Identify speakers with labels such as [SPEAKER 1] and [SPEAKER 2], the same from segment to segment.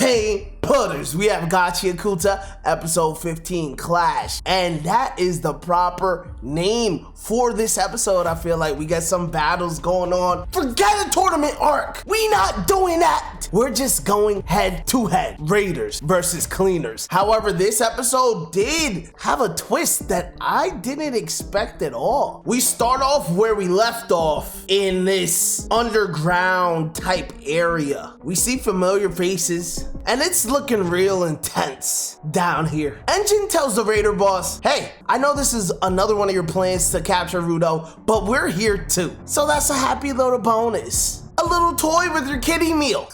[SPEAKER 1] Hey putters, we have Gachiakuta episode 15 Clash, and that is the proper name for this episode. I feel like we got some battles going on. Forget a tournament arc, we not doing that. We're just going head to head, Raiders versus Cleaners. However, this episode did have a twist that I didn't expect at all. We start off where we left off in this underground type area. We see familiar faces, and it's looking real intense down here. Engine tells the Raider boss, hey, I know this is another one of your plans to capture Rudo, but we're here too. So that's a happy little bonus. A little toy with your kiddie meal.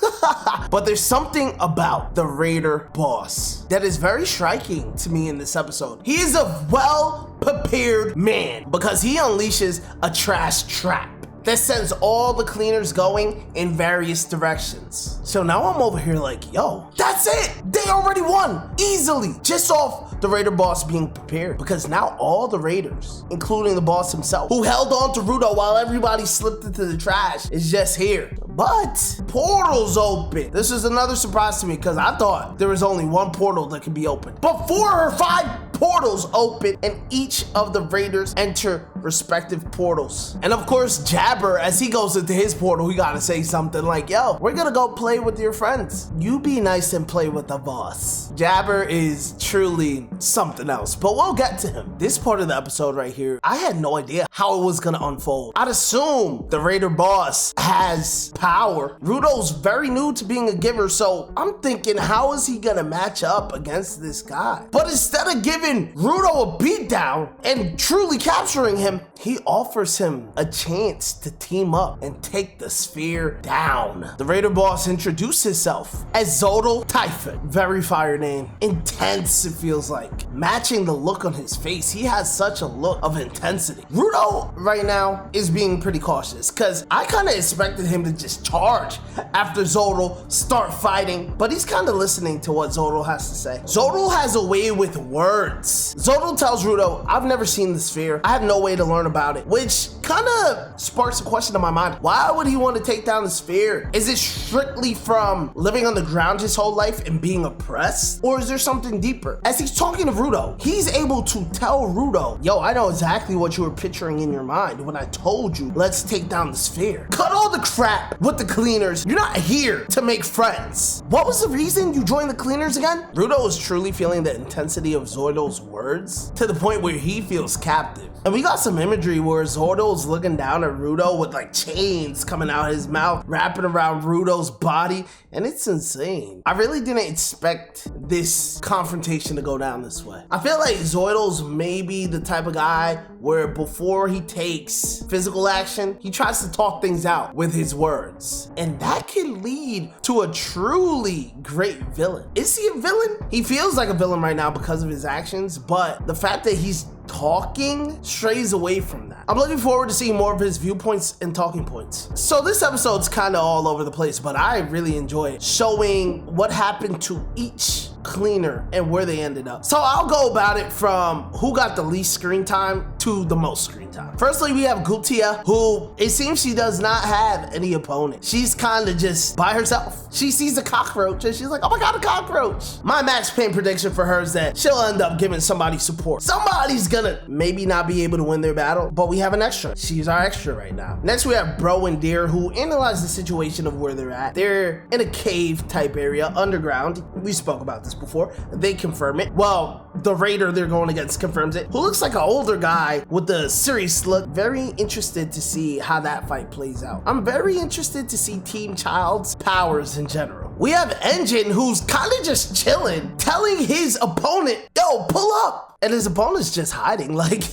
[SPEAKER 1] But there's something about the Raider boss that is very striking to me in this episode. He is a well-prepared man because he unleashes a trash trap that sends all the Cleaners going in various directions. So now I'm over here like, yo, that's it. They already won easily just off the Raider boss being prepared, because now all the Raiders, including the boss himself, who held on to Rudo while everybody slipped into the trash, is just here. But portals open. This is another surprise to me because I thought there was only one portal that could be opened. But 4 or 5 portals open and each of the Raiders enter respective portals. And of course, Jabber, as he goes into his portal, he gotta say something like, yo, we're gonna go play with your friends. You be nice and play with the boss. Jabber is truly something else, but we'll get to him. This part of the episode right here, I had no idea how it was gonna unfold. I'd assume the Raider boss has power. Rudo's very new to being a giver, so I'm thinking, how is he gonna match up against this guy? But instead of giving Rudo a beatdown and truly capturing him, he offers him a chance to team up and take the sphere down. The Raider boss introduced himself as Zodal Typhon. Very fire name. Intense, it feels like. Matching the look on his face, he has such a look of intensity. Rudo right now is being pretty cautious because I kind of expected him to just charge after Zodal start fighting, but he's kind of listening to what Zodal has to say. Zodal has a way with words. Zodal tells Rudo, I've never seen the sphere. I have no way to learn about it, which kind of sparks a question in my mind. Why would he want to take down the sphere? Is it strictly from living on the ground his whole life and being oppressed? Or is there something deeper? As he's talking to Rudo, he's able to tell Rudo, yo, I know exactly what you were picturing in your mind when I told you, let's take down the sphere. Cut all the crap with the Cleaners. You're not here to make friends. What was the reason you joined the Cleaners again? Rudo is truly feeling the intensity of Zordal's words to the point where he feels captive. And we got some imagery where Zordal's looking down at Rudo with like chains coming out his mouth, wrapping around Rudo's body, and it's insane. I really didn't expect this confrontation to go down this way. I feel like Zordal's maybe the type of guy where before he takes physical action, he tries to talk things out with his words. And that can lead to a truly great villain. Is he a villain? He feels like a villain right now because of his actions, but the fact that he's talking strays away from that. I'm looking forward to seeing more of his viewpoints and talking points. So this episode's kind of all over the place, but I really enjoy it, showing what happened to each Cleaner and where they ended up. So I'll go about it from who got the least screen time to the most screen time. Firstly, we have Gachiakuta, who it seems she does not have any opponent. She's kind of just by herself. She sees a cockroach and she's like, oh my god, a cockroach. My max pain prediction for her is that she'll end up giving somebody support. Somebody's gonna maybe not be able to win their battle, but we have an extra. She's our extra right now. Next, we have Bro and Deer, who analyze the situation of where they're at. They're in a cave type area, underground. We spoke about this before. They confirm it. Well, the Raider they're going against confirms it, who looks like an older guy with a serious look. Very interested to see how that fight plays out. I'm very interested to see Team Child's powers in general. We have Engine, who's kind of just chilling, telling his opponent, yo, pull up. And his opponent's just hiding, like,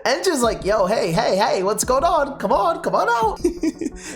[SPEAKER 1] Engine's like, yo, hey, what's going on? Come on out.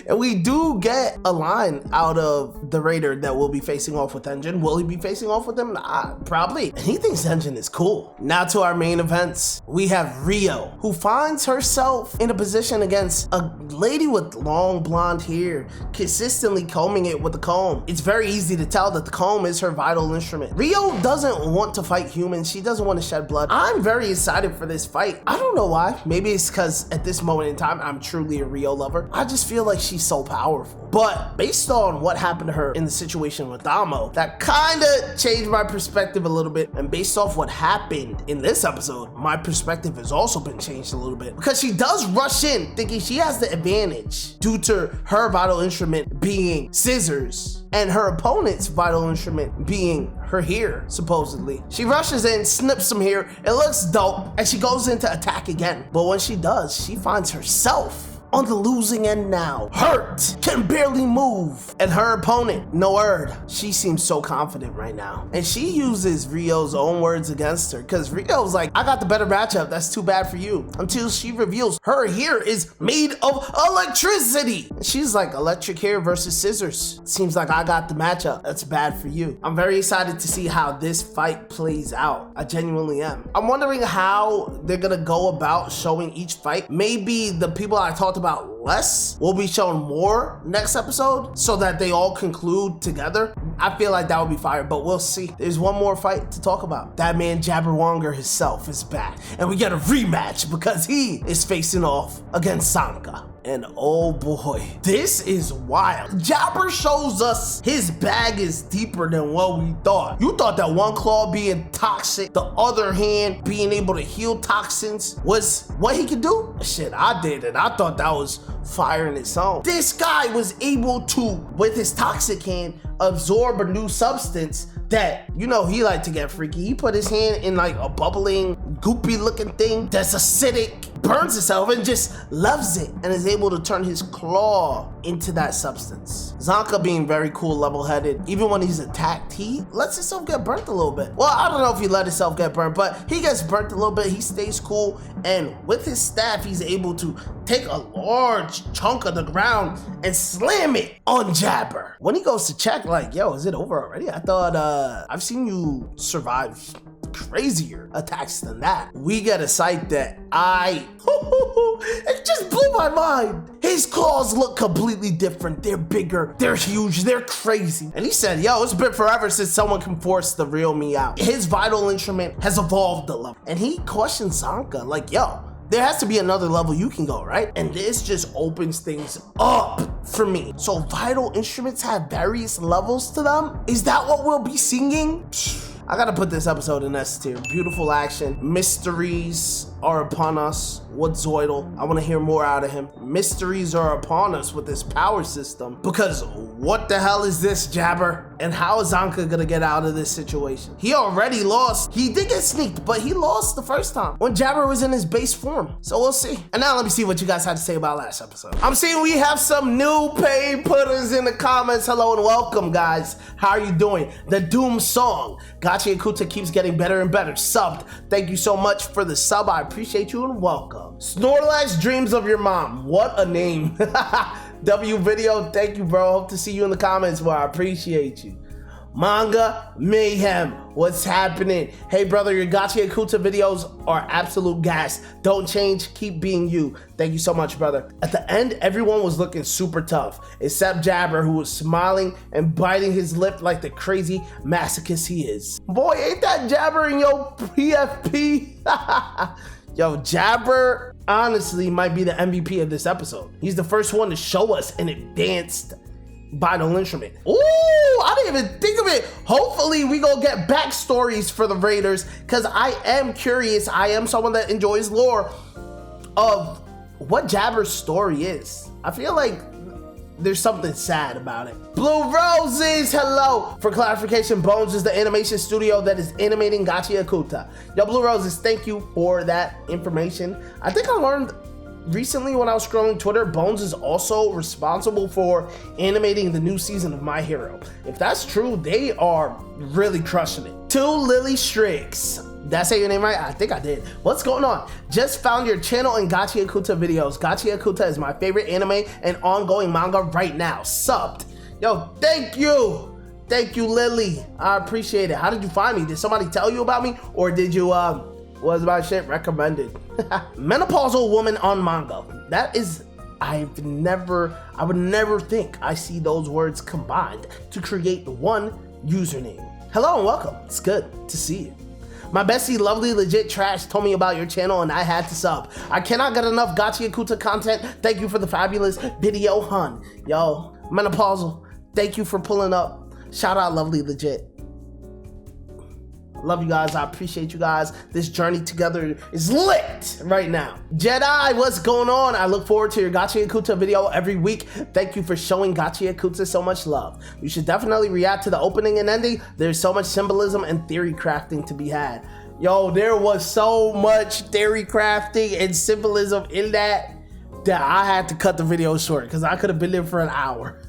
[SPEAKER 1] And we do get a line out of the Raider that will be facing off with Engine. Will he be facing off with him? Nah, probably. And he thinks Engine is cool. Now to our main events. We have Rio, who finds herself in a position against a lady with long blonde hair, consistently combing it with a comb. It's very easy to tell that the comb is her vital instrument. Rio doesn't want to fight humans. She doesn't want to shed shed blood. I'm very excited for this fight. I don't know why. Maybe it's because at this moment in time, I'm truly a Rio lover. I just feel like she's so powerful. But based on what happened to her in the situation with Damo, that kind of changed my perspective a little bit. And based off what happened in this episode, my perspective has also been changed a little bit. Because she does rush in thinking she has the advantage due to her vital instrument being scissors and her opponent's vital instrument being her hair, supposedly. She rushes in, snips some hair, it looks dope, and she goes in to attack again. But when she does, she finds herself on the losing end now. Hurt, can barely move. And her opponent, no word. She seems so confident right now. And she uses Rio's own words against her, because Rio's like, I got the better matchup, that's too bad for you. Until she reveals her hair is made of electricity. And she's like, electric hair versus scissors. Seems like I got the matchup, that's bad for you. I'm very excited to see how this fight plays out. I genuinely am. I'm wondering how they're gonna go about showing each fight. Maybe the people I talked about less will be shown more next episode so that they all conclude together. I feel like that would be fire, but we'll see. There's one more fight to talk about. That man Jabberwonger himself is back, and we get a rematch because he is facing off against Sanka. And oh boy, this is wild. Jabber shows us his bag is deeper than what we thought. You thought that one claw being toxic, the other hand being able to heal toxins was what he could do? Shit, I did it. I thought that was fire in its own. This guy was able to, with his toxic hand, absorb a new substance that, you know, he liked to get freaky. He put his hand in like a bubbling, goopy looking thing that's acidic, burns itself and just loves it, and is able to turn his claw into that substance. Zanka being very cool, level-headed, even when he's attacked, he lets himself get burnt a little bit. Well, I don't know if he let himself get burnt, but he gets burnt a little bit. He stays cool, and with his staff, he's able to take a large chunk of the ground and slam it on Jabber. When he goes to check, like, yo, is it over already? I thought, I've seen you survive crazier attacks than that. We get a sight that it just blew my mind. His claws look completely different. They're bigger, they're huge, they're crazy. And he said, yo, it's been forever since someone can force the real me out. His vital instrument has evolved a level. And he questions Sanka, like, yo, there has to be another level you can go, right? And this just opens things up for me. So vital instruments have various levels to them? Is that what we'll be singing? I gotta put this episode in S tier. Beautiful action. Mysteries are upon us. What Zoidal? I want to hear more out of him. Mysteries are upon us with this power system. Because what the hell is this, Jabber? And how is Zanka gonna get out of this situation? He already lost. He did get sneaked, but he lost the first time when Jabber was in his base form. So we'll see. And now let me see what you guys had to say about last episode. I'm seeing we have some new paid putters in the comments. Hello and welcome, guys. How are you doing? The Doom song. Gachiakuta keeps getting better and better. Subbed. Thank you so much for the sub. I appreciate you and welcome. Snorlax dreams of your mom. What a name. W video, thank you, bro. Hope to see you in the comments, bro. I appreciate you. Manga Mayhem, what's happening? Hey, brother, your Gachiakuta videos are absolute gas. Don't change, keep being you. Thank you so much, brother. At the end, everyone was looking super tough, except Jabber, who was smiling and biting his lip like the crazy masochist he is. Boy, ain't that Jabber in your PFP? Yo, Jabber honestly might be the MVP of this episode. He's the first one to show us an advanced vital instrument. Ooh, I didn't even think of it. Hopefully we gonna get backstories for the Raiders, because I am curious. I am someone that enjoys lore of what Jabber's story is. I feel like there's something sad about it. Blue Roses, hello. For clarification, Bones is the animation studio that is animating Gachiakuta. Yo, Blue Roses, thank you for that information. I think I learned recently when I was scrolling Twitter, Bones is also responsible for animating the new season of My Hero. If that's true, they are really crushing it. To Lily Strix. Did I say your name right? I think I did. What's going on? Just found your channel and Gachiakuta videos. Gachiakuta is my favorite anime and ongoing manga right now. Subbed. Yo, thank you. Thank you, Lily. I appreciate it. How did you find me? Did somebody tell you about me? Or did you, was my shit recommended? Menopausal woman on manga. That is, I would never think I see those words combined to create one username. Hello and welcome. It's good to see you. My bestie Lovely Legit Trash told me about your channel and I had to sub. I cannot get enough Gachiakuta content. Thank you for the fabulous video, hun. Yo, menopausal. Thank you for pulling up. Shout out Lovely Legit. Love you guys. I appreciate you guys. This journey together is lit right now. Jedi, what's going on? I look forward to your Gachiakuta video every week. Thank you for showing Gachiakuta so much love. You should definitely react to the opening and ending. There's so much symbolism and theory crafting to be had. Yo, there was so much theory crafting and symbolism in that I had to cut the video short because I could have been there for an hour.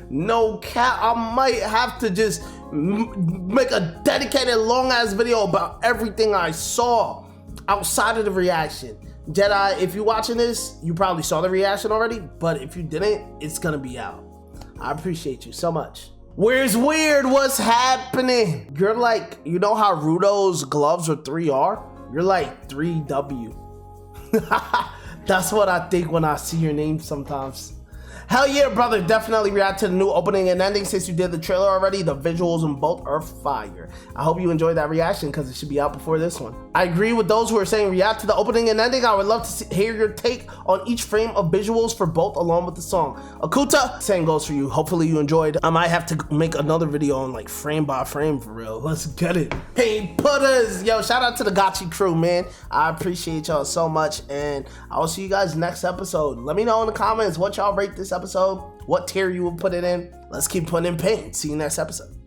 [SPEAKER 1] No cap, I might have to just make a dedicated long ass video about everything I saw outside of the reaction. Jedi, if you're watching this, you probably saw the reaction already, but if you didn't, it's gonna be out. I appreciate you so much. Where's Weird? What's happening? You're like, you know how Rudo's gloves are 3R? You're like 3W. That's what I think when I see your name sometimes. Hell yeah, brother. Definitely react to the new opening and ending since you did the trailer already. The visuals in both are fire. I hope you enjoyed that reaction because it should be out before this one. I agree with those who are saying react to the opening and ending. I would love to hear your take on each frame of visuals for both along with the song. Akuta, same goes for you. Hopefully you enjoyed. I might have to make another video on like frame by frame for real. Let's get it. Hey, putters. Yo, shout out to the Gachi crew, man. I appreciate y'all so much and I will see you guys next episode. Let me know in the comments what y'all rate this episode, what tier you would put it in. Let's keep putting in pain. See you next episode.